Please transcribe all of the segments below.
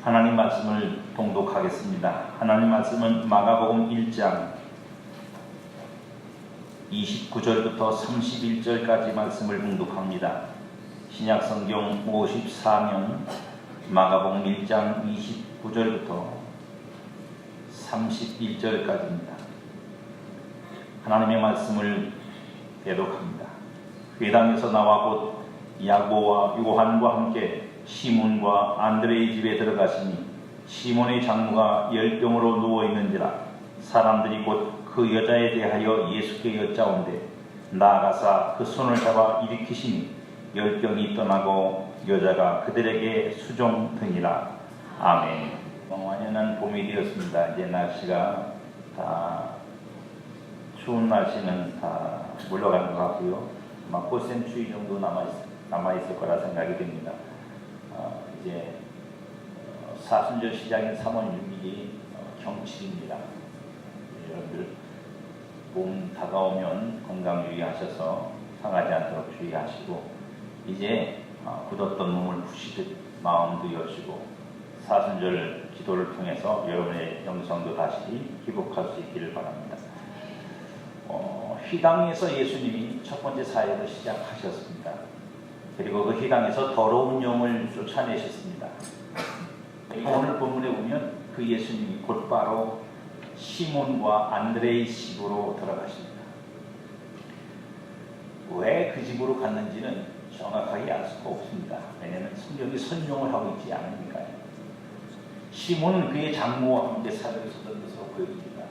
하나님 말씀을 봉독하겠습니다. 하나님 말씀은 마가복음 1장 29절부터 31절까지 말씀을 봉독합니다. 신약성경 54면 마가복음 1장 29절부터 31절까지입니다. 하나님의 말씀을 대독합니다. 회당에서 나와 곧 야고보와 요한과 함께 시몬과 안드레의 집에 들어가시니 시몬의 장모가 열병으로 누워있는지라 사람들이 곧 그 여자에 대하여 예수께 여짜온대 나아가사 그 손을 잡아 일으키시니 열병이 떠나고 여자가 그들에게 수종되니라. 아멘. 완연한 봄이 되었습니다. 이제 날씨가 다 추운 날씨는 다 물러가는 것 같고요. 아마 꽃샘추위 정도 남아있을 거라 생각이 됩니다. 이제 사순절 시작인 3월 6일이 경칠입니다. 여러분들 봄 다가오면 건강 유의하셔서 상하지 않도록 주의하시고 이제 굳었던 몸을 푸시듯 마음도 여시고 사순절 기도를 통해서 여러분의 영성도 다시 회복할 수 있기를 바랍니다. 휘당에서 예수님이 첫 번째 사역을 시작하셨습니다. 그리고 그 휘당에서 더러운 영을 쫓아내셨습니다. 오늘 본문에 보면 그 예수님이 곧바로 시몬과 안드레의 집으로 들어가십니다. 왜 그 집으로 갔는지는 정확하게 알 수가 없습니다. 왜냐하면 성경이 설명을 하고 있지 않으니까요. 시몬은 그의 장모와 함께 사역을 서던 것으로 보여집니다.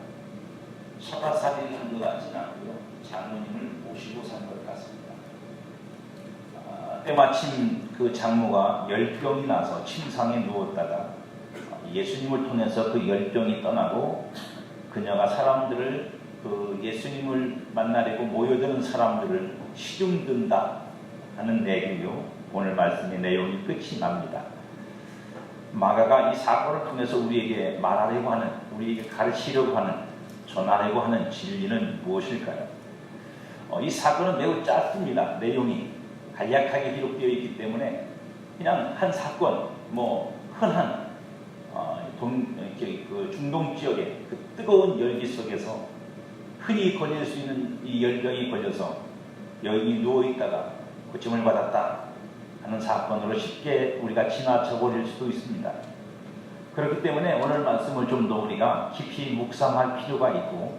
처가살이를 한 것 같지는 않고요. 장모님을 모시고 산 것 같습니다. 때마침 그 장모가 열병이 나서 침상에 누웠다가 예수님을 통해서 그 열병이 떠나고 그녀가 사람들을 그 예수님을 만나려고 모여드는 사람들을 시중든다 하는 내용이요. 오늘 말씀의 내용이 끝이 납니다. 마가가 이 사건을 통해서 우리에게 말하려고 하는, 우리에게 가르치려고 하는, 전하려고 하는 진리는 무엇일까요? 이 사건은 매우 짧습니다. 내용이 간략하게 기록되어 있기 때문에 그냥 한 사건, 흔한 그 중동 지역의 그 뜨거운 열기 속에서 흔히 걸릴 수 있는 이 열병이 걸려서 여인이 누워있다가 고침을 받았다 하는 사건으로 쉽게 우리가 지나쳐 버릴 수도 있습니다. 그렇기 때문에 오늘 말씀을 좀 더 우리가 깊이 묵상할 필요가 있고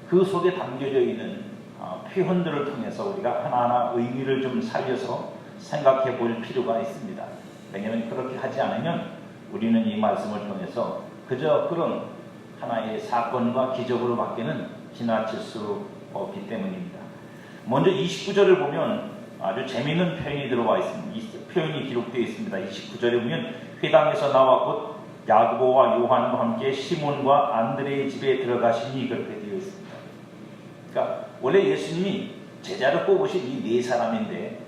그 속에 담겨져 있는 표현들을 통해서 우리가 하나하나 의미를 좀 살려서 생각해 볼 필요가 있습니다. 왜냐하면 그렇게 하지 않으면 우리는 이 말씀을 통해서 그저 그런 하나의 사건과 기적으로 밖에는 지나칠 수 없기 때문입니다. 먼저 29절을 보면 아주 재미있는 표현이 들어와 있습니다. 이 표현이 기록되어 있습니다. 29절에 보면 회당에서 나와 곧 야고보와 요한과 함께 시몬과 안드레의 집에 들어가시니 그렇게 되어 있습니다. 그러니까 원래 예수님이 제자를 뽑으신 이 네 사람인데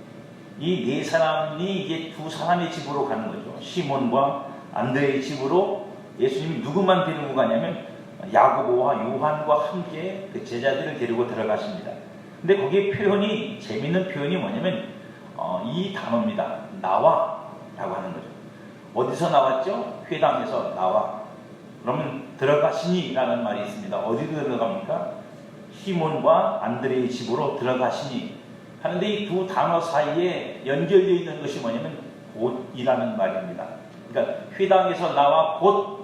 이 네 사람이 이제 두 사람의 집으로 가는 거죠. 시몬과 안드레의 집으로 예수님이 누구만 데리고 가냐면 야고보와 요한과 함께 그 제자들을 데리고 들어가십니다. 근데 거기에 표현이 재밌는 표현이 뭐냐면 이 단어입니다. 나와 라고 하는 거죠. 어디서 나왔죠? 회당에서 나와. 그러면 들어가시니 라는 말이 있습니다. 어디 들어갑니까? 시몬과 안드레의 집으로 들어가시니 하는데 이 두 단어 사이에 연결되어 있는 것이 뭐냐면 곧이라는 말입니다. 그러니까 회당에서 나와 곧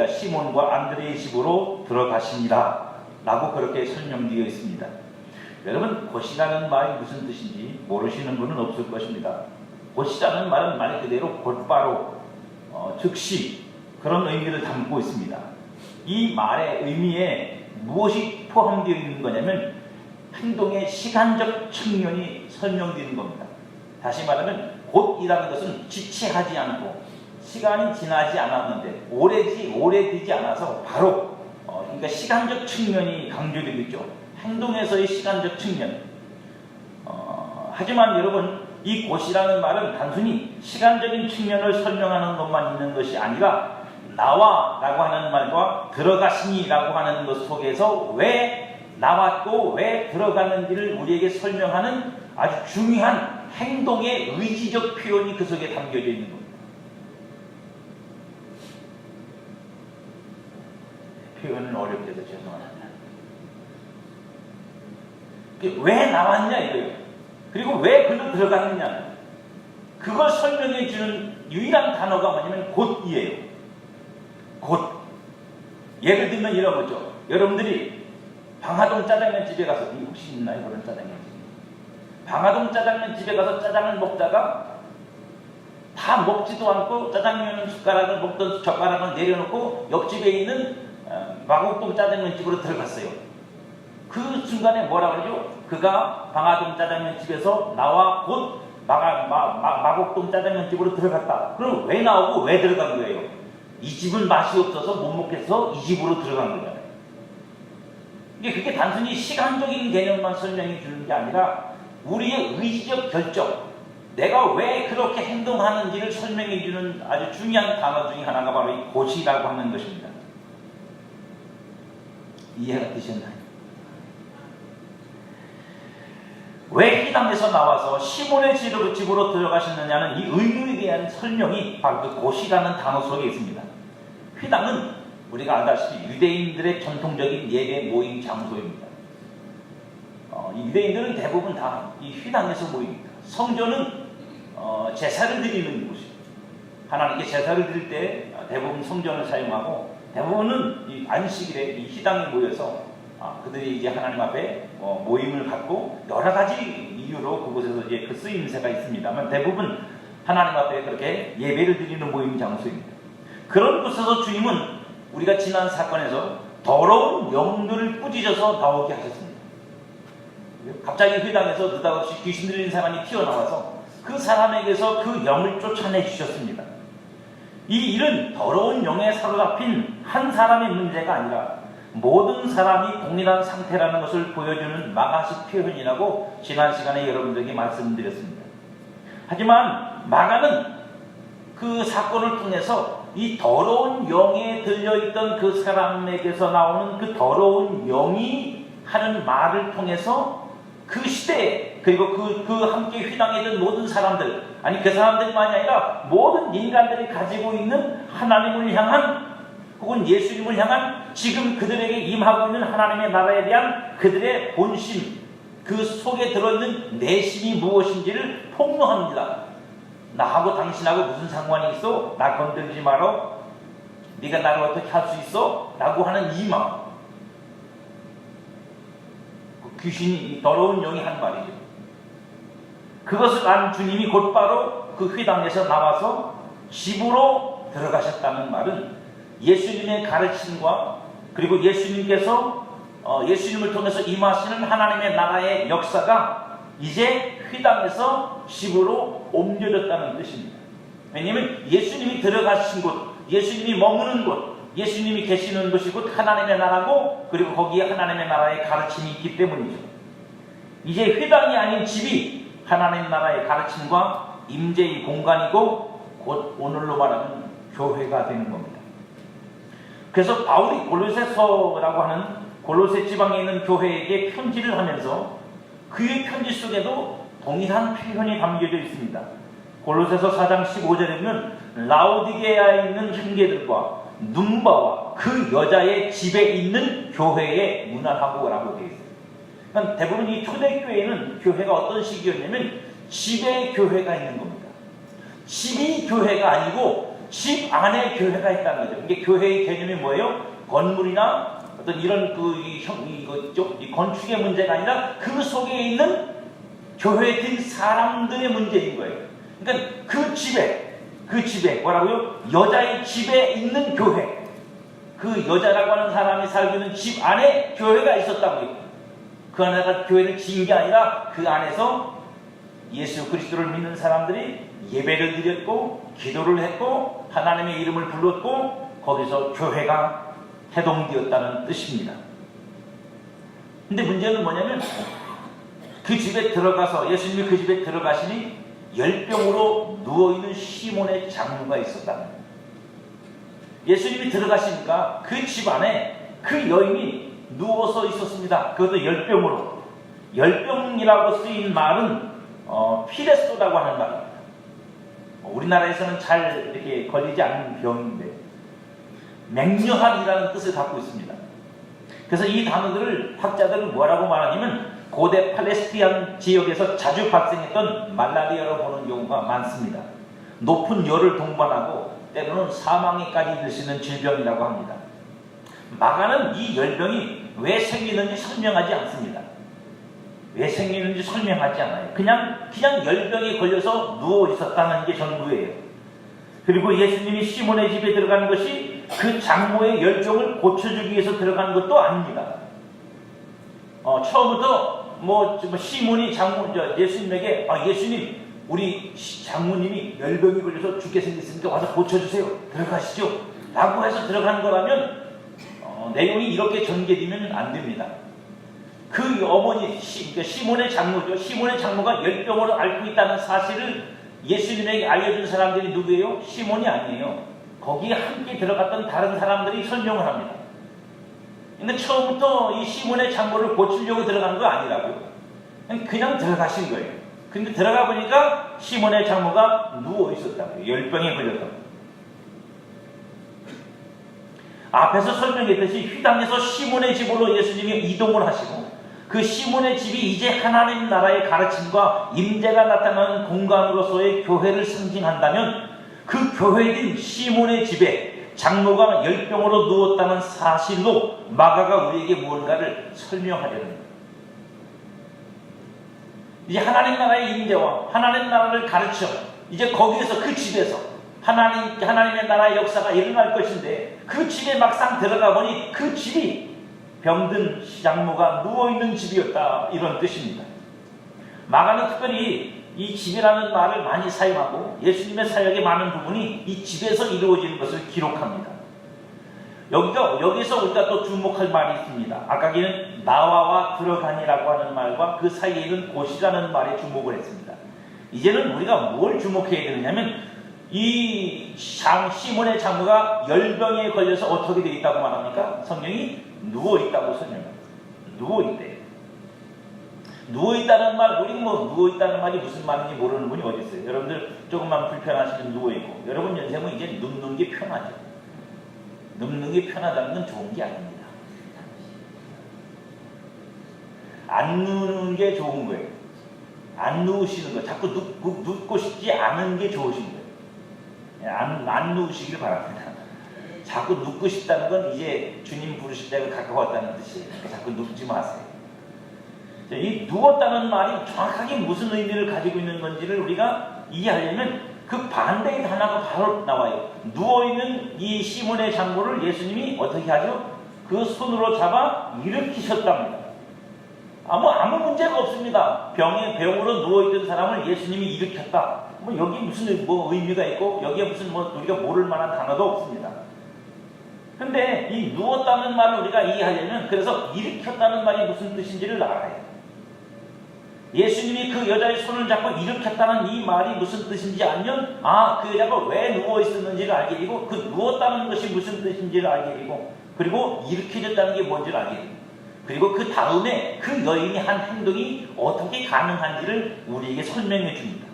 시몬과 안드레의 집으로 들어가시니라 라고 그렇게 설명되어 있습니다. 여러분 곧이라는 말이 무슨 뜻인지 모르시는 분은 없을 것입니다. 곧이라는 말은 말 그대로 곧바로 즉시 그런 의미를 담고 있습니다. 이 말의 의미에 무엇이 포함되어 있는 거냐면 행동의 시간적 측면이 설명되는 겁니다. 다시 말하면 곧이라는 것은 지체하지 않고 시간이 지나지 않았는데 오래되지 않아서 바로 그러니까 시간적 측면이 강조되고 있죠. 행동에서의 시간적 측면. 하지만 여러분 이 곧이라는 말은 단순히 시간적인 측면을 설명하는 것만 있는 것이 아니라 나와 라고 하는 말과 들어가시니 라고 하는 것 속에서 왜 나왔고 왜 들어갔는지를 우리에게 설명하는 아주 중요한 행동의 의지적 표현이 그 속에 담겨져 있는 겁니다. 표현을 어렵게 해서 죄송합니다. 왜 나왔냐 이거예요. 그리고 왜 글로 들어갔느냐. 그걸 설명해 주는 유일한 단어가 뭐냐면 곧이에요. 곧. 예를 들면 이런 거죠. 여러분들이 방화동 짜장면 집에 가서, 혹시 있나요? 그런 짜장면 집? 방화동 짜장면 집에 가서 짜장을 먹다가 다 먹지도 않고 짜장면 숟가락을 먹던 젓가락을 내려놓고 옆집에 있는 마곡동 짜장면 집으로 들어갔어요. 그 순간에 뭐라 그러죠? 그가 방화동 짜장면 집에서 나와 곧 마곡동 짜장면 집으로 들어갔다. 그럼 왜 나오고 왜 들어간 거예요? 이 집은 맛이 없어서 못 먹겠어 이 집으로 들어간 거잖아요. 그게 단순히 시간적인 개념만 설명해 주는 게 아니라 우리의 의지적 결정, 내가 왜 그렇게 행동하는지를 설명해 주는 아주 중요한 단어 중에 하나가 바로 이 곧이라고 하는 것입니다. 이해가 되셨나요? 왜 휘당에서 나와서 시몬의 집으로 들어가셨느냐는 이 의무에 대한 설명이 바로 그 곧이라는 단어 속에 있습니다. 휘당은 우리가 알다시피 유대인들의 전통적인 예배 모임 장소입니다. 이 유대인들은 대부분 다 이 휘당에서 모입니다. 성전은 제사를 드리는 곳이에요. 하나님께 제사를 드릴 때 대부분 성전을 사용하고 대부분은 이 안식일에 이 휘당에 모여서 그들이 이제 하나님 앞에 모임을 갖고 여러 가지 이유로 그곳에서 이제 그 쓰임새가 있습니다만 대부분 하나님 앞에 그렇게 예배를 드리는 모임 장소입니다. 그런 곳에서 주님은 우리가 지난 사건에서 더러운 영들을 꾸짖어서 나오게 하셨습니다. 갑자기 회당에서 느닷없이 귀신 들린 사람이 튀어나와서 그 사람에게서 그 영을 쫓아내 주셨습니다. 이 일은 더러운 영에 사로잡힌 한 사람의 문제가 아니라 모든 사람이 동일한 상태라는 것을 보여주는 마가식 표현이라고 지난 시간에 여러분들에게 말씀드렸습니다. 하지만 마가는 그 사건을 통해서 이 더러운 영에 들려있던 그 사람에게서 나오는 그 더러운 영이 하는 말을 통해서 그 시대에 그리고 그 함께 휘당에 있던 모든 사람들, 아니 그 사람들만이 아니라 모든 인간들이 가지고 있는 하나님을 향한 혹은 예수님을 향한 지금 그들에게 임하고 있는 하나님의 나라에 대한 그들의 본심, 그 속에 들어있는 내심이 무엇인지를 폭로합니다. 나하고 당신하고 무슨 상관이 있어? 나 건들지 마라. 네가 나를 어떻게 할 수 있어? 라고 하는 이 마음. 귀신이, 더러운 영이 한 말이죠. 그것을 안 주님이 곧바로 그 회당에서 나와서 집으로 들어가셨다는 말은 예수님의 가르침과 그리고 예수님께서 예수님을 통해서 임하시는 하나님의 나라의 역사가 이제 회당에서 집으로 옮겨졌다는 뜻입니다. 왜냐하면 예수님이 들어가신 곳, 예수님이 머무는 곳, 예수님이 계시는 것이 곧 하나님의 나라고 그리고 거기에 하나님의 나라의 가르침이 있기 때문이죠. 이제 회당이 아닌 집이 하나님 나라의 가르침과 임재의 공간이고 곧 오늘로 말하는 교회가 되는 겁니다. 그래서 바울이 골로새서라고 하는 골로새 지방에 있는 교회에게 편지를 하면서 그의 편지 속에도 동일한 표현이 담겨져 있습니다. 골로새서 4장 15절에 보면 라오디게아에 있는 형제들과 눈바와 그 여자의 집에 있는 교회에 문안하고 라고 되어 있어요. 그러니까 대부분 이 초대교회는 교회가 어떤 식이었냐면 집에 교회가 있는 겁니다. 집이 교회가 아니고 집 안에 교회가 있다는 거죠. 이게 교회의 개념이 뭐예요? 건물이나 어떤 이런 이 건축의 문제가 아니라 그 속에 있는 교회된 사람들의 문제인 거예요. 그러니까 그 집에 뭐라고요? 여자의 집에 있는 교회. 그 여자라고 하는 사람이 살고 있는 집 안에 교회가 있었다고요. 그 안에가 교회를 지은 게 아니라 그 안에서 예수 그리스도를 믿는 사람들이 예배를 드렸고 기도를 했고 하나님의 이름을 불렀고 거기서 교회가 해동되었다는 뜻입니다. 근데 문제는 뭐냐면 그 집에 들어가서 예수님이 그 집에 들어가시니 열병으로 누워있는 시몬의 장녀가 있었다는 거예요. 예수님이 들어가시니까 그 집 안에 그 여인이 누워서 있었습니다. 그것도 열병으로. 열병이라고 쓰인 말은 피레소라고 하는 말입니다. 우리나라에서는 잘 이렇게 걸리지 않는 병인데 맹렬하리라는 뜻을 갖고 있습니다. 그래서 이 단어들을 학자들은 뭐라고 말하냐면 고대 팔레스티안 지역에서 자주 발생했던 말라리아로 보는 경우가 많습니다. 높은 열을 동반하고 때로는 사망에까지 이를 수 있는 질병이라고 합니다. 마가는 이 열병이 왜 생기는지 설명하지 않습니다. 왜 생기는지 설명하지 않아요. 그냥 열병에 걸려서 누워 있었다는 게 전부예요. 그리고 예수님이 시몬의 집에 들어가는 것이 그 장모의 열병을 고쳐주기 위해서 들어간 것도 아닙니다. 처음부터 시몬이 예수님에게 예수님 우리 장모님이 열병이 걸려서 죽게 생겼으니까 와서 고쳐주세요. 들어가시죠. 라고 해서 들어간 거라면 내용이 이렇게 전개되면 안 됩니다. 그 어머니 시몬의 장모죠. 시몬의 장모가 열병으로 앓고 있다는 사실을 예수님에게 알려준 사람들이 누구예요? 시몬이 아니에요. 거기에 함께 들어갔던 다른 사람들이 설명을 합니다. 근데 처음부터 이 시몬의 장모를 고치려고 들어간 거 아니라고요. 그냥 들어가신 거예요. 근데 들어가 보니까 시몬의 장모가 누워 있었다고요. 열병에 걸려서. 앞에서 설명했듯이 휘당에서 시몬의 집으로 예수님이 이동을 하시고 그 시몬의 집이 이제 하나님 나라의 가르침과 임재가 나타나는 공간으로서의 교회를 상징한다면 그 교회인 시몬의 집에 장모가 열병으로 누웠다는 사실로 마가가 우리에게 무언가를 설명하려는 겁니다. 이제 하나님 나라의 임재와 하나님 나라를 가르쳐 이제 거기에서 그 집에서 하나님의 나라의 역사가 일어날 것인데 그 집에 막상 들어가 보니 그 집이 병든 장모가 누워있는 집이었다 이런 뜻입니다. 마가는 특별히 이 집이라는 말을 많이 사용하고 예수님의 사역의 많은 부분이 이 집에서 이루어지는 것을 기록합니다. 여기서 우리가 또 주목할 말이 있습니다. 아까기는 나와와 들어가니라고 하는 말과 그 사이에 있는 곳이라는 말에 주목을 했습니다. 이제는 우리가 뭘 주목해야 되느냐면 이 시몬의 장모가 열병에 걸려서 어떻게 되어 있다고 말합니까? 성경이 누워있다고 설명합니다. 누워있대요. 누워있다는 말, 우리 누워있다는 말이 무슨 말인지 모르는 분이 어디 있어요? 여러분들 조금만 불편하시면 누워있고, 여러분 연세면 이제 눕는 게 편하죠. 눕는 게 편하다는 건 좋은 게 아닙니다. 안 누우는 게 좋은 거예요. 안 누우시는 거, 자꾸 눕고 싶지 않은 게 좋으신 거예요. 안 누우시길 바랍니다. 자꾸 눕고 싶다는 건 이제 주님 부르실 때가 가까웠다는 뜻이에요. 자꾸 눕지 마세요. 이 누웠다는 말이 정확하게 무슨 의미를 가지고 있는 건지를 우리가 이해하려면 그 반대의 단어가 바로 나와요. 누워있는 이 시몬의 장모를 예수님이 어떻게 하죠? 그 손으로 잡아 일으키셨답니다. 아무 문제가 없습니다. 병으로 누워있던 사람을 예수님이 일으켰다. 여기 무슨 의미가 있고 여기에 무슨 우리가 모를 만한 단어도 없습니다. 근데 이 누웠다는 말을 우리가 이해하려면 그래서 일으켰다는 말이 무슨 뜻인지를 알아야 해요. 예수님이 그 여자의 손을 잡고 일으켰다는 이 말이 무슨 뜻인지 알면 그 여자가 왜 누워있었는지를 알게 되고 그 누웠다는 것이 무슨 뜻인지를 알게 되고 그리고 일으켜졌다는 게 뭔지를 알게 되고 그리고 그 다음에 그 여인이 한 행동이 어떻게 가능한지를 우리에게 설명해 줍니다.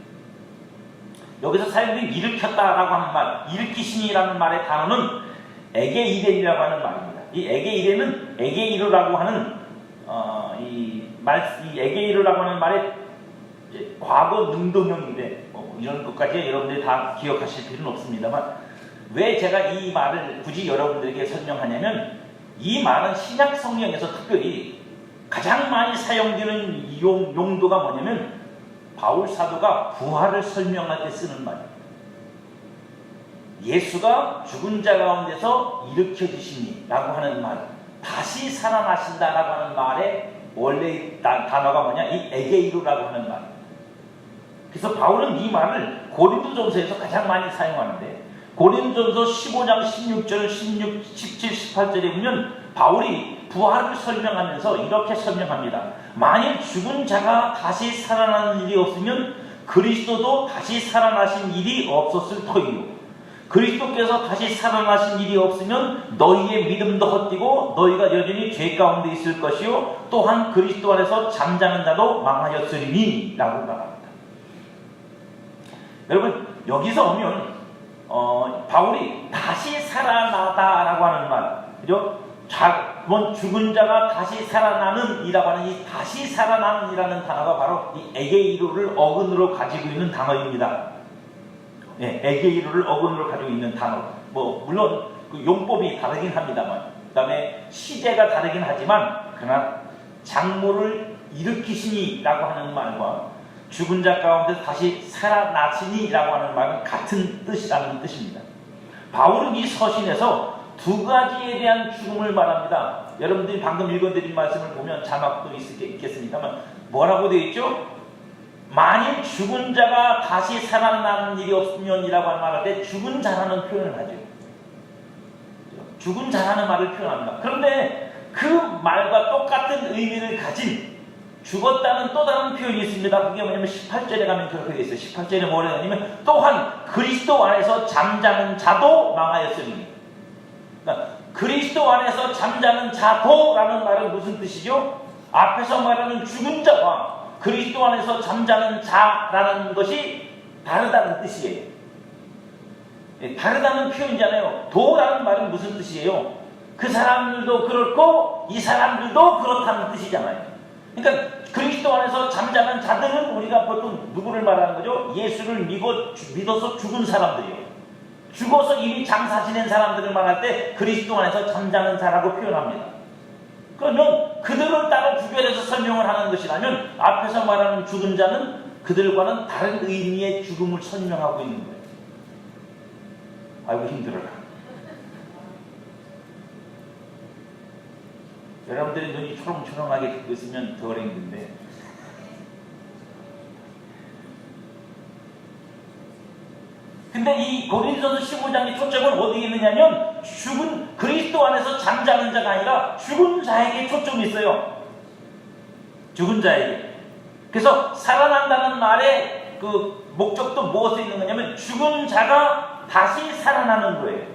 여기서 사용된 일으켰다라고 하는 말, 일으키시니라는 말의 단어는 에게이렌이라고 하는 말입니다. 이 에게이렌은 에게이르라고 하는 이 에게이르라고 하는 말의 과거 능동형인데 이런 것까지 여러분들이 다 기억하실 필요는 없습니다만 왜 제가 이 말을 굳이 여러분들에게 설명하냐면 이 말은 신약 성경에서 특별히 가장 많이 사용되는 용도가 뭐냐면 바울 사도가 부활을 설명할 때 쓰는 말입니다. 예수가 죽은 자 가운데서 일으켜지시니 라고 하는 말, 다시 살아나신다라고 하는 말의 원래 단어가 뭐냐? 이 에게이루라고 하는 말. 그래서 바울은 이 말을 고린도전서에서 가장 많이 사용하는데 고린도전서 15장 16절, 16, 17, 18절에 보면 바울이 부활을 설명하면서 이렇게 설명합니다. 만일 죽은 자가 다시 살아나는 일이 없으면 그리스도도 다시 살아나신 일이 없었을 터이요. 그리스도께서 다시 살아나신 일이 없으면 너희의 믿음도 헛되고 너희가 여전히 죄 가운데 있을 것이요 또한 그리스도 안에서 잠자는 자도 망하였으리니 라고 말합니다. 여러분 여기서 오면 바울이 다시 살아나다라고 하는 말, 그죠? 죽은 자가 다시 살아나는 이라고 하는 이 다시 살아나는 이라는 단어가 바로 이 에게이로를 어근으로 가지고 있는 단어입니다. 네, 에게이로를 어근으로 가지고 있는 단어. 물론 그 용법이 다르긴 합니다만, 그 다음에 시제가 다르긴 하지만, 그러나 장모를 일으키시니라고 하는 말과 죽은 자 가운데 다시 살아나시니라고 하는 말은 같은 뜻이라는 뜻입니다. 바울은 이 서신에서 두 가지에 대한 죽음을 말합니다. 여러분들이 방금 읽어드린 말씀을 보면 자막도 있겠습니다만 뭐라고 되어 있죠? 만일 죽은 자가 다시 살아나는 일이 없으면이라고 하는 말할 때 죽은 자라는 표현을 하죠. 죽은 자라는 말을 표현합니다. 그런데 그 말과 똑같은 의미를 가진 죽었다는 또 다른 표현이 있습니다. 그게 뭐냐면 18절에 가면 그렇게 되어 있어요. 18절에 뭐라고 하냐면 또한 그리스도 안에서 잠자는 자도 망하였으니, 그러니까 그리스도 안에서 잠자는 자도라는 말은 무슨 뜻이죠? 앞에서 말하는 죽은 자와 그리스도 안에서 잠자는 자라는 것이 다르다는 뜻이에요. 다르다는 표현이잖아요. 도라는 말은 무슨 뜻이에요? 그 사람들도 그렇고 이 사람들도 그렇다는 뜻이잖아요. 그러니까 그리스도 안에서 잠자는 자들은 우리가 보통 누구를 말하는 거죠? 예수를 믿어서 죽은 사람들이요. 죽어서 이미 장사 지낸 사람들을 말할 때 그리스도 안에서 잠자는 자라고 표현합니다. 그러면 그들을 따로 구별해서 설명을 하는 것이라면 앞에서 말하는 죽은 자는 그들과는 다른 의미의 죽음을 설명하고 있는 거예요. 아이고 힘들어라. 여러분들이 눈이 초롱초롱하게 듣고 있으면 덜 힘든데, 근데 이 고린도전서 15장의 초점은 어디에 있느냐면 죽은 그리스도 안에서 잠자는 자가 아니라 죽은 자에게 초점이 있어요. 죽은 자에게. 그래서 살아난다는 말의 그 목적도 무엇에 있는 거냐면 죽은 자가 다시 살아나는 거예요.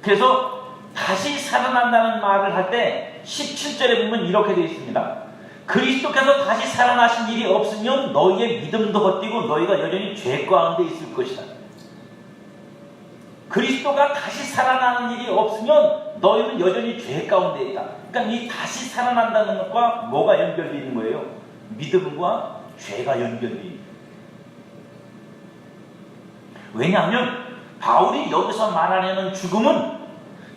그래서 다시 살아난다는 말을 할 때 17절에 보면 이렇게 되어 있습니다. 그리스도께서 다시 살아나신 일이 없으면 너희의 믿음도 헛되고 너희가 여전히 죄 가운데 있을 것이다. 그리스도가 다시 살아나는 일이 없으면 너희는 여전히 죄 가운데 있다. 그러니까 이 다시 살아난다는 것과 뭐가 연결되어 있는 거예요? 믿음과 죄가 연결되어 있는 거예요. 왜냐하면 바울이 여기서 말하려는 죽음은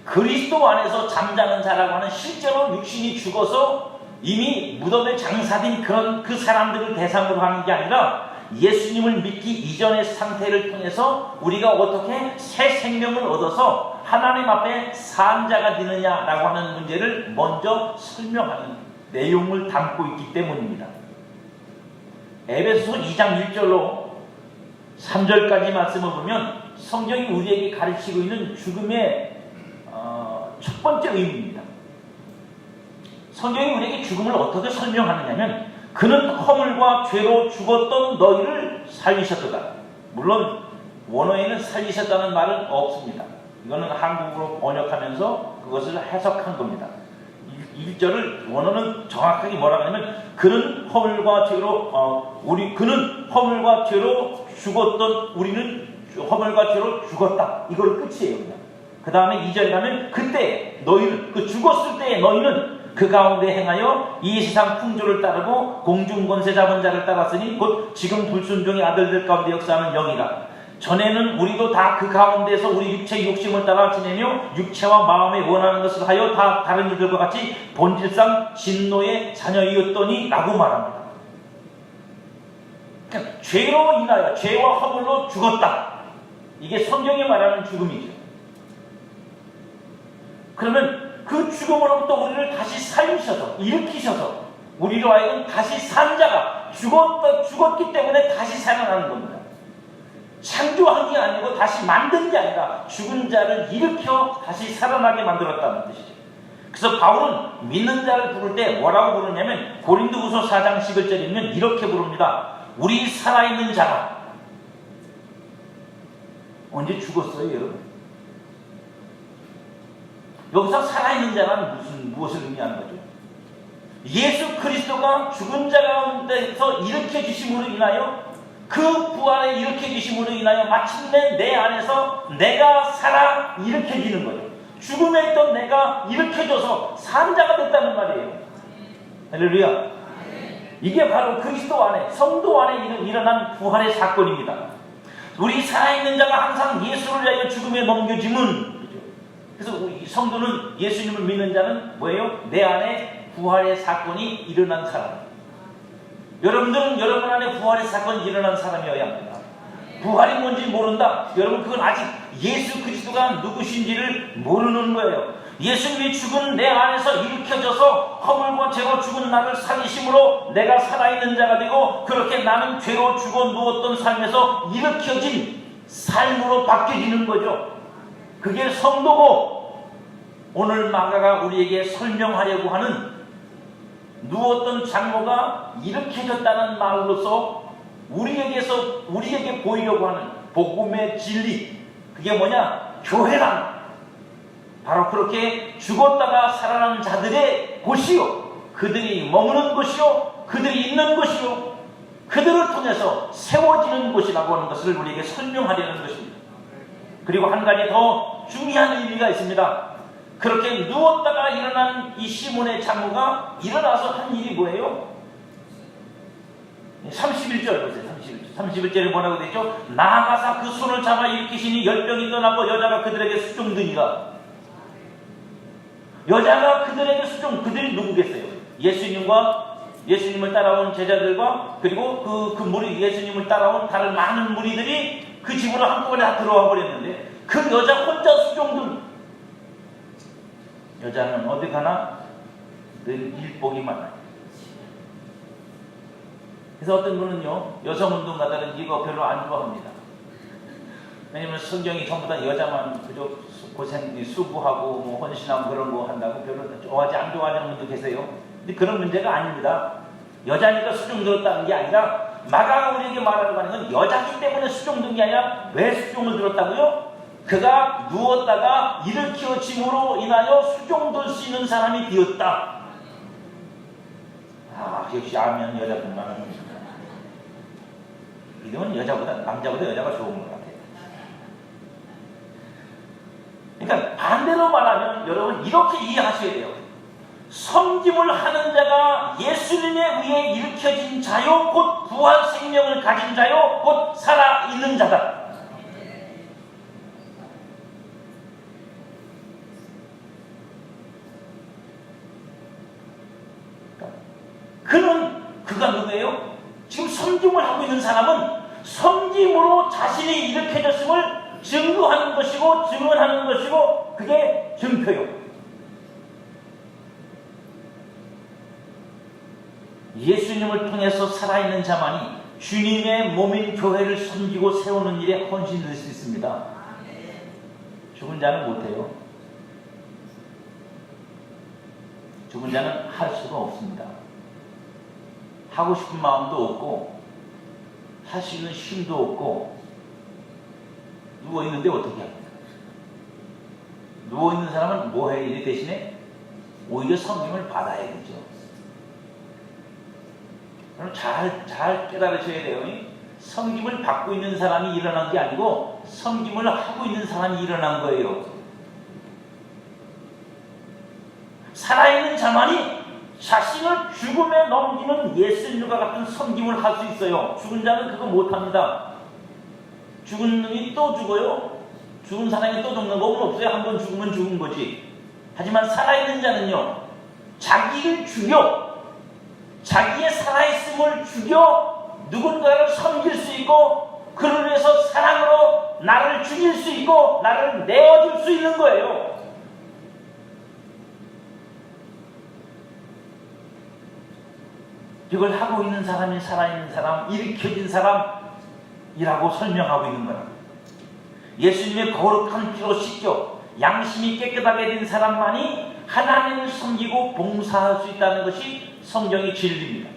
그리스도 안에서 잠자는 자라고 하는 실제로 육신이 죽어서 이미 무덤에 장사된 그 사람들을 대상으로 하는 게 아니라 예수님을 믿기 이전의 상태를 통해서 우리가 어떻게 새 생명을 얻어서 하나님 앞에 산 자가 되느냐라고 하는 문제를 먼저 설명하는 내용을 담고 있기 때문입니다. 에베소서 2장 1절로 3절까지 말씀을 보면 성경이 우리에게 가르치고 있는 죽음의 첫 번째 의미입니다. 성경이 우리에게 죽음을 어떻게 설명하느냐면 그는 허물과 죄로 죽었던 너희를 살리셨도다. 물론 원어에는 살리셨다는 말은 없습니다. 이거는 한국어로 번역하면서 그것을 해석한 겁니다. 1절을 원어는 정확하게 뭐라고 하냐면 그는 허물과 죄로 그는 허물과 죄로 죽었던 우리는 허물과 죄로 죽었다. 이걸 끝이에요. 그냥. 그 다음에 2절에 가면 그때 너희는 죽었을 때에 너희는 그 가운데 행하여 이 세상 풍조를 따르고 공중 권세 잡은 자를 따랐으니 곧 지금 불순종의 아들들 가운데 역사하는 영이라. 전에는 우리도 다 그 가운데서 우리 육체의 욕심을 따라 지내며 육체와 마음에 원하는 것을 하여 다 다른 이들과 같이 본질상 진노의 자녀이었더니 라고 말합니다. 그러니까 죄로 인하여 죄와 허물로 죽었다. 이게 성경이 말하는 죽음이죠. 그러면 그 죽음으로부터 우리를 다시 살리셔서 일으키셔서 우리로 하여금 다시 산 자가 죽었기 때문에 다시 살아나는 겁니다. 창조한 게 아니고 다시 만든 게 아니라 죽은 자를 일으켜 다시 살아나게 만들었다는 뜻이죠. 그래서 바울은 믿는 자를 부를 때 뭐라고 부르냐면 고린도후서 4장 11절에 보면 이렇게 부릅니다. 우리 살아있는 자가 언제 죽었어요, 여러분? 여기서 살아있는 자는 무엇을 의미하는 거죠? 예수 그리스도가 죽은 자 가운데서 일으켜 주심으로 인하여 그 부활의 일으켜지심으로 인하여 마침내 내 안에서 내가 살아 일으켜지는 거죠. 죽음에 있던 내가 일으켜져서 산자가 됐다는 말이에요. 할렐루야. 이게 바로 그리스도 안에, 성도 안에 일어난 부활의 사건입니다. 우리 살아있는 자가 항상 예수를 위하여 죽음에 넘겨짐은, 그래서 우리 성도는, 예수님을 믿는 자는 뭐예요? 내 안에 부활의 사건이 일어난 사람. 여러분들은 여러분 안에 부활의 사건이 일어난 사람이어야 합니다. 부활이 뭔지 모른다? 여러분, 그건 아직 예수 그리스도가 누구신지를 모르는 거예요. 예수님이 죽은 내 안에서 일으켜져서 허물과 죄로 죽은 나를 살리심으로 내가 살아있는 자가 되고, 그렇게 나는 죄로 죽어 누웠던 삶에서 일으켜진 삶으로 바뀌어지는 거죠. 그게 성도고, 오늘 마가가 우리에게 설명하려고 하는 누웠던 장로가 일으켜졌다는 말로서 우리에게 보이려고 하는 복음의 진리, 그게 뭐냐? 교회란 바로 그렇게 죽었다가 살아난 자들의 곳이요, 그들이 머무는 곳이요, 그들이 있는 곳이요, 그들을 통해서 세워지는 곳이라고 하는 것을 우리에게 설명하려는 것입니다. 그리고 한 가지 더 중요한 의미가 있습니다. 그렇게 누웠다가 일어난 이 시몬의 장로가 일어나서 한 일이 뭐예요? 31절 보세요. 31절에 뭐라고 되죠? 나아가사 그 손을 잡아 일으키시니 열병이 떠나고 여자가 그들에게 수종드니라. 여자가 그들에게 그들이 누구겠어요? 예수님을 따라온 제자들과, 그리고 예수님을 따라온 다른 많은 무리들이 그 집으로 한꺼번에 다 들어와 버렸는데, 그 여자 혼자 수종든 여자는 어디 가나 늘 일복이 많아요. 그래서 어떤 분은요, 여성운동가들은 이거 별로 안 좋아합니다. 왜냐면 성경이 전부 다 여자만 그저 수고하고 뭐 헌신하고 그런 거 한다고 별로 안 좋아하는 분도 계세요. 근데 그런 문제가 아닙니다. 여자니까 수종 들었다는 게 아니라, 마가가 우리에게 말하려고 하는 건 여자기 때문에 수종 든 게 아니라, 왜 수종을 들었다고요? 그가 누웠다가 일으켜짐으로 인하여 수종들 수 있는 사람이 되었다. 역시 아멘 여자분만 합니다. 이건 남자보다 여자가 좋은 것 같아요. 그러니까 반대로 말하면 여러분 이렇게 이해하셔야 돼요. 섬김을 하는 자가 예수님에 의해 일으켜진 자요, 곧 부활 생명을 가진 자요, 곧 살아있는 자다. 그가 누구예요? 지금 섬김을 하고 있는 사람은 섬김으로 자신이 일으켜졌음을 증거하는 것이고, 증언하는 것이고, 그게 증표요. 예수님을 통해서 살아있는 자만이 주님의 몸인 교회를 섬기고 세우는 일에 헌신될 수 있습니다. 죽은 자는 못해요. 죽은 자는 할 수가 없습니다. 하고 싶은 마음도 없고, 할 수 있는 힘도 없고, 누워있는데 어떻게 합니까? 누워있는 사람은 뭐 해야 돼? 대신에 오히려 섬김을 받아야 되죠. 그럼 잘 깨달으셔야 돼요. 섬김을 받고 있는 사람이 일어난 게 아니고, 섬김을 하고 있는 사람이 일어난 거예요. 살아있는 자만이 자신을 죽음에 넘기는 예수님과 같은 섬김을 할 수 있어요. 죽은 자는 그거 못합니다. 죽은 놈이 또 죽어요. 죽은 사람이 또 죽는 법은 없어요. 한 번 죽으면 죽은 거지. 하지만 살아있는 자는요, 자기를 죽여, 자기의 살아있음을 죽여 누군가를 섬길 수 있고, 그를 위해서 사랑으로 나를 죽일 수 있고 나를 내어줄 수 있는 거예요. 이걸 하고 있는 사람이 살아있는 사람, 일으켜진 사람이라고 설명하고 있는 거야. 예수님의 거룩한 피로 씻겨 양심이 깨끗하게 된 사람만이 하나님을 섬기고 봉사할 수 있다는 것이 성경의 진리입니다.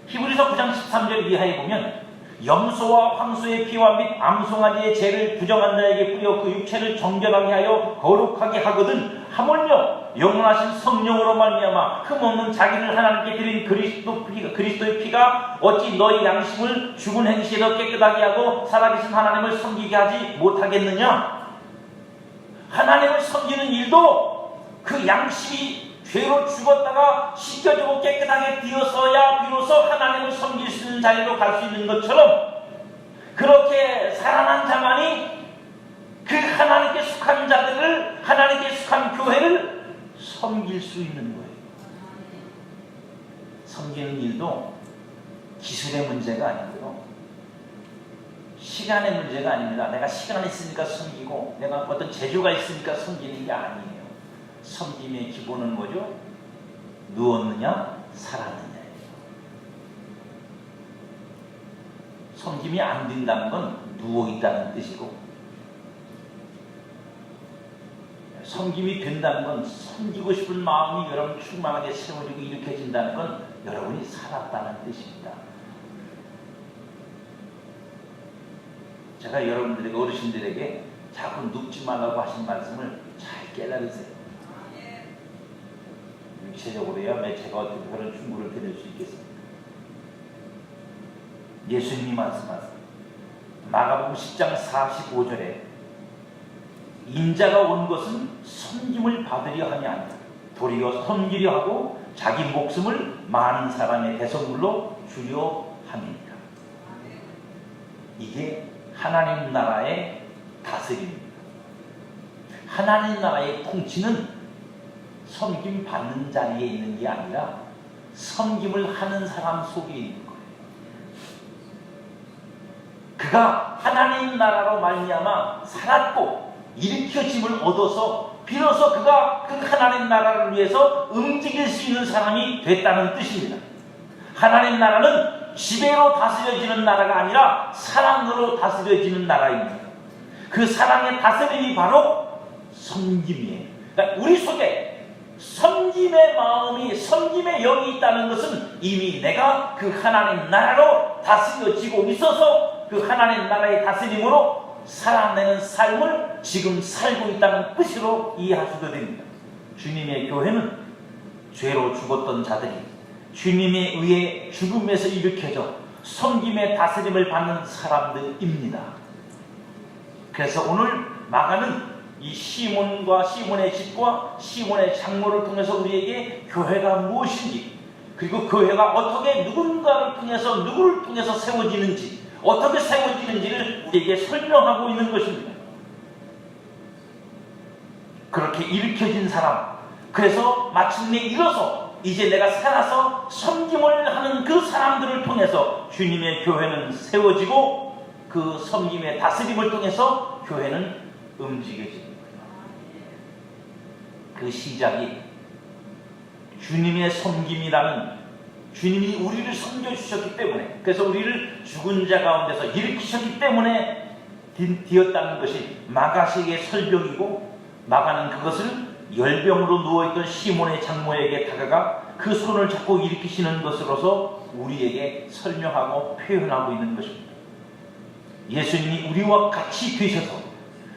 히브리서 9장 13절 이하에 보면 염소와 황소의 피와 및 암송아지의 죄를 부정한 자에게 뿌려 그 육체를 정결하게 하여 거룩하게 하거든 하물며 영원하신 성령으로 말미암아 흠없는 자기를 하나님께 드린 그리스도의 피가 어찌 너희 양심을 죽은 행실로 깨끗하게 하고 살아계신 하나님을 섬기게 하지 못하겠느냐. 하나님을 섬기는 일도 그 양심이 죄로 죽었다가 씻겨지고 깨끗하게 되어서야 비로소 하나님을 섬길 수 있는 자리로 갈 수 있는 것처럼, 그렇게 살아난 자만이 그 하나님께 속한 자들을, 하나님께 속한 교회를 섬길 수 있는 거예요. 섬기는 일도 기술의 문제가 아니고요, 시간의 문제가 아닙니다. 내가 시간이 있으니까 섬기고 내가 어떤 재주가 있으니까 섬기는 게 아니에요. 섬김의 기본은 뭐죠? 누웠느냐 살았느냐예요. 섬김이 안 된다는 건 누워있다는 뜻이고, 섬김이 된다는 건 섬기고 싶은 마음이 여러분 충만하게 세워지고 일으켜진다는 건 여러분이 살았다는 뜻입니다. 제가 여러분들에게, 어르신들에게 자꾸 눕지 말라고 하신 말씀을 잘 깨달으세요. 육체적으로야 제가 어떻게 그런 충고를 드릴 수 있겠습니까? 예수님이 말씀하세요. 마가복음 10장 45절에 인자가 온 것은 섬김을 받으려 함이 아니라 도리어 섬기려 하고 자기 목숨을 많은 사람의 대성물로 주려 함이니라. 이게 하나님 나라의 다스림입니다. 하나님 나라의 통치는 섬김 받는 자리에 있는 게 아니라 섬김을 하는 사람 속에 있는 거예요. 그가 하나님 나라로 말미암아 살았고 일으켜짐을 얻어서 비로소 그가 그 하나님 나라를 위해서 움직일 수 있는 사람이 됐다는 뜻입니다. 하나님 나라는 지배로 다스려지는 나라가 아니라 사랑으로 다스려지는 나라입니다. 그 사랑의 다스림이 바로 섬김이에요. 그러니까 우리 속에 섬김의 마음이, 섬김의 영이 있다는 것은 이미 내가 그 하나님 나라로 다스려지고 있어서 그 하나님 나라의 다스림으로 살아내는 삶을 지금 살고 있다는 뜻으로 이해하셔도 됩니다. 주님의 교회는 죄로 죽었던 자들이 주님에 의해 죽음에서 일으켜져 섬김의 다스림을 받는 사람들입니다. 그래서 오늘 마가는 이 시몬과 시몬의 집과 시몬의 장모를 통해서 우리에게 교회가 무엇인지, 그리고 교회가 어떻게 누군가를 통해서, 누구를 통해서 세워지는지, 어떻게 세워지는지를 우리에게 설명하고 있는 것입니다. 그렇게 일으켜진 사람, 그래서 마침내 일어서 이제 내가 살아서 섬김을 하는 그 사람들을 통해서 주님의 교회는 세워지고 그 섬김의 다스림을 통해서 교회는 움직여집니다. 그 시작이 주님의 섬김이라는, 주님이 우리를 섬겨주셨기 때문에, 그래서 우리를 죽은 자 가운데서 일으키셨기 때문에 되었다는 것이 마가식의 설명이고, 마가는 그것을 열병으로 누워있던 시몬의 장모에게 다가가 그 손을 잡고 일으키시는 것으로서 우리에게 설명하고 표현하고 있는 것입니다. 예수님이 우리와 같이 되셔서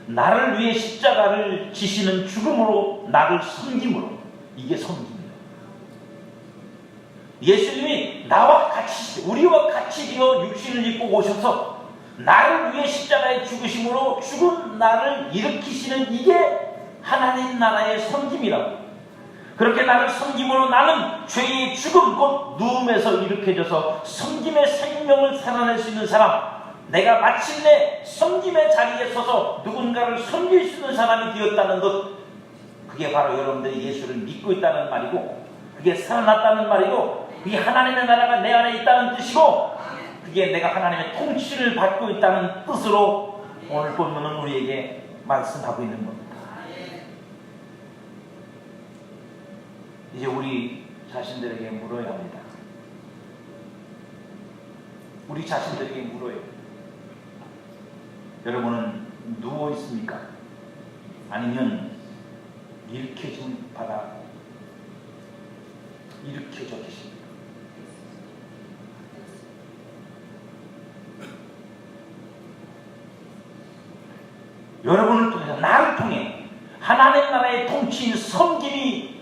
나를 위해 십자가를 지시는 죽음으로 나를 섬김으로, 이게 섬김이에요. 예수님이 나와 같이, 우리와 같이 되어 육신을 입고 오셔서 나를 위해 십자가에 죽으심으로 죽은 나를 일으키시는, 이게 하나님 나라의 섬김이라고. 그렇게 나를 섬김으로 나는 죄의 죽음, 곧 누움에서 일으켜져서 섬김의 생명을 살아낼 수 있는 사람, 내가 마침내 섬김의 자리에 서서 누군가를 섬길 수 있는 사람이 되었다는 것, 그게 바로 여러분들이 예수를 믿고 있다는 말이고, 그게 살아났다는 말이고, 그게 하나님의 나라가 내 안에 있다는 뜻이고, 그게 내가 하나님의 통치를 받고 있다는 뜻으로 오늘 본문은 우리에게 말씀하고 있는 겁니다. 이제 우리 자신들에게 물어야 합니다. 우리 자신들에게 물어요. 여러분은 누워 있습니까? 아니면 일으켜짐을 받아 일으켜져 계십니까? 여러분을 통해서, 나를 통해 하나님 나라의 통치인 섬김이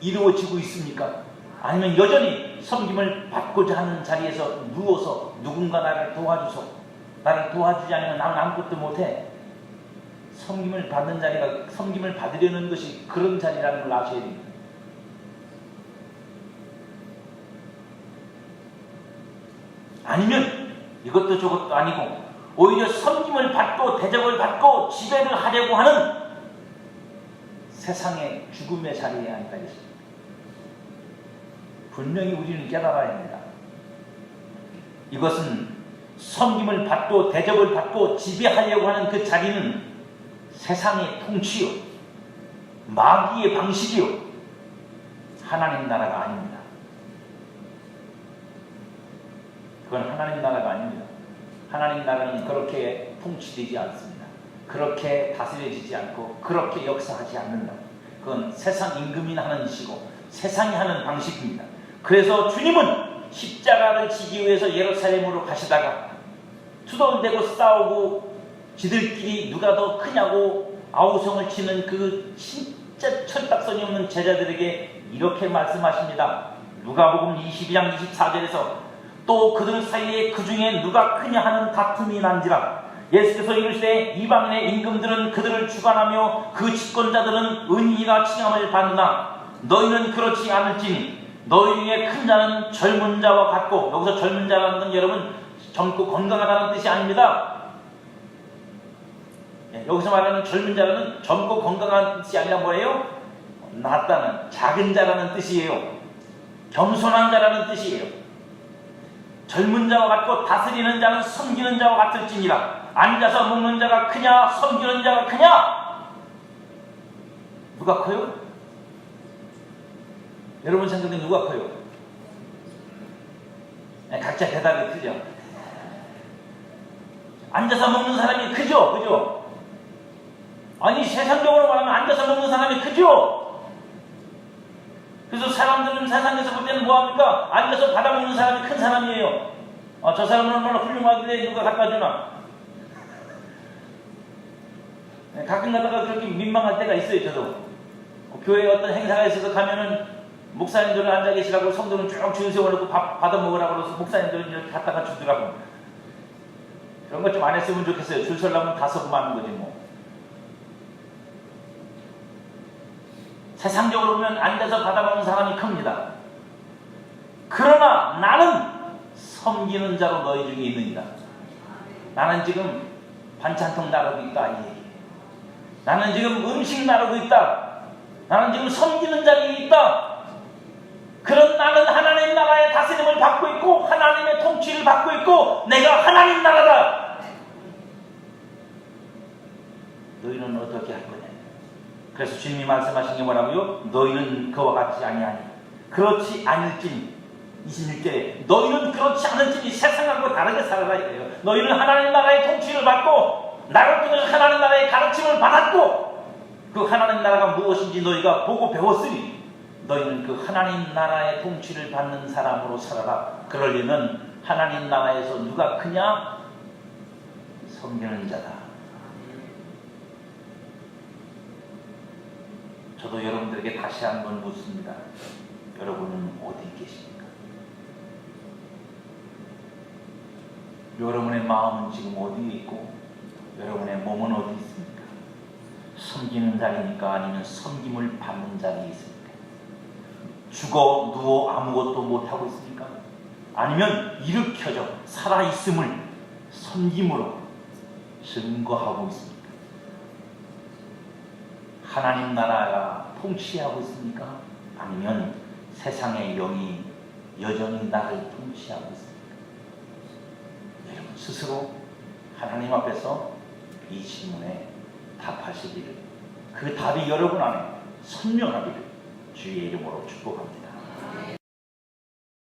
이루어지고 있습니까? 아니면 여전히 섬김을 받고자 하는 자리에서 누워서 누군가 나를 도와주지 않으면 나는 아무것도 못해. 섬김을 받는 자리가, 섬김을 받으려는 것이 그런 자리라는 걸 아셔야 됩니다. 아니면 이것도 저것도 아니고 오히려 섬김을 받고 대접을 받고 지배를 하려고 하는 세상의 죽음의 자리에 앉아 있습니다. 분명히 우리는 깨달아야 합니다. 이것은 섬김을 받고 대접을 받고 지배하려고 하는 그 자리는 세상의 통치요, 마귀의 방식이요, 하나님 나라가 아닙니다. 그건 하나님 나라가 아닙니다. 하나님 나라는 그렇게 통치되지 않습니다. 그렇게 다스려지지 않고 그렇게 역사하지 않는다. 그건 세상 임금이 하는 짓이고 세상이 하는 방식입니다. 그래서 주님은 십자가를 지기 위해서 예루살렘으로 가시다가 투덜대고 싸우고 지들끼리 누가 더 크냐고 아우성을 치는 그 진짜 철딱선이 없는 제자들에게 이렇게 말씀하십니다. 누가복음 22장 24절에서 또 그들 사이에 그 중에 누가 크냐 하는 다툼이 난지라. 예수께서 이르시되 이방인의 임금들은 그들을 주관하며 그 집권자들은 은인이나 칭함을 받으나 너희는 그렇지 않을지니 너희 중에 큰 자는 젊은 자와 같고, 여기서 젊은 자라는 건 여러분 젊고 건강하다는 뜻이 아닙니다. 여기서 말하는 젊은 자라는 젊고 건강한 뜻이 아니라 뭐예요? 낫다는, 작은 자라는 뜻이에요. 겸손한 자라는 뜻이에요. 젊은 자와 같고 다스리는 자는 섬기는 자와 같을지니라. 앉아서 먹는 자가 크냐 섬기는 자가 크냐? 누가 커요? 여러분 생각에 누가 커요? 각자 대답이 크죠. 앉아서 먹는 사람이 크죠? 그죠? 아니 세상적으로 말하면 앉아서 먹는 사람이 크죠? 그래서 사람들은 세상에서 볼 때는 뭐합니까? 앉아서 받아먹는 사람이 큰 사람이에요. 저 사람은 얼마나 훌륭하길래 누가 갖다 주나? 가끔 가다가 그렇게 민망할 때가 있어요. 저도 교회에 어떤 행사가 있어서 가면은 목사님들은 앉아 계시라고 성도는 쭉 줄 세워놓고 밥 받아 먹으라고 그래서 목사님들은 이렇게 갖다가 주더라고. 그런 것 좀 안 했으면 좋겠어요. 줄 서려면 다 서고 마는 거지 뭐. 세상적으로 보면 앉아서 받아먹는 사람이 큽니다. 그러나 나는 섬기는 자로 너희 중에 있느니라. 나는 지금 반찬통 나르고 있다 이 얘기. 나는 지금 음식 나르고 있다. 나는 지금 섬기는 자리에 있다. 그런 나는 하나님 나라의 다스림을 받고 있고 하나님의 통치를 받고 있고 내가 하나님 나라다. 너희는 어떻게 할 거냐? 그래서 주님이 말씀하신 게 뭐라고요? 너희는 그와 같지 아니하니 그렇지 않을지니 26절에 너희는 그렇지 않을지니 세상하고 다르게 살아라 이래요. 너희는 하나님 나라의 통치를 받고 나를 통해 하나님 나라의 가르침을 받았고 그 하나님 나라가 무엇인지 너희가 보고 배웠으니 너희는 그 하나님 나라의 통치를 받는 사람으로 살아라. 그러려면 하나님 나라에서 누가 크냐? 섬기는 자다. 저도 여러분들에게 다시 한번 묻습니다. 여러분은 어디 계십니까? 여러분의 마음은 지금 어디에 있고 여러분의 몸은 어디 있습니까? 섬기는 자리입니까? 아니면 섬김을 받는 자리에 있습니까? 죽어 누워 아무것도 못하고 있습니까? 아니면 일으켜져 살아있음을 섬김으로 증거하고 있습니까? 하나님 나라가 통치하고 있습니까? 아니면 세상의 영이 여전히 나를 통치하고 있습니까? 여러분 스스로 하나님 앞에서 이 질문에 답하시기를, 그 답이 여러분 안에 선명하기를 주의 이름으로 축복합니다.